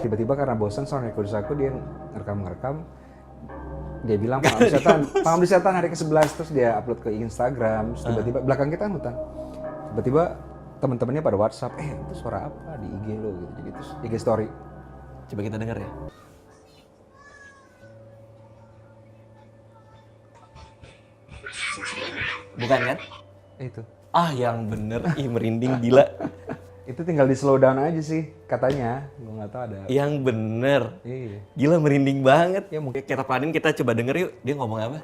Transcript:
Tiba-tiba karena bosan sound recorder aku, dia ngerekam. Dia bilang pengabdi setan hari ke-11, terus dia upload ke Instagram. Terus tiba-tiba belakang kita kan hutan. Tiba-tiba teman-temannya pada WhatsApp, itu suara apa di IG lo gitu. Jadi terus IG story. Coba kita dengar ya. Bukan kan? Itu. Ah, yang bener. Ih, merinding gila. Itu tinggal di slow down aja sih katanya. Gue nggak tahu ada. Yang bener. Iya. Gila, merinding banget. Ya mungkin. Kita pelanin, kita coba denger yuk. Dia ngomong apa?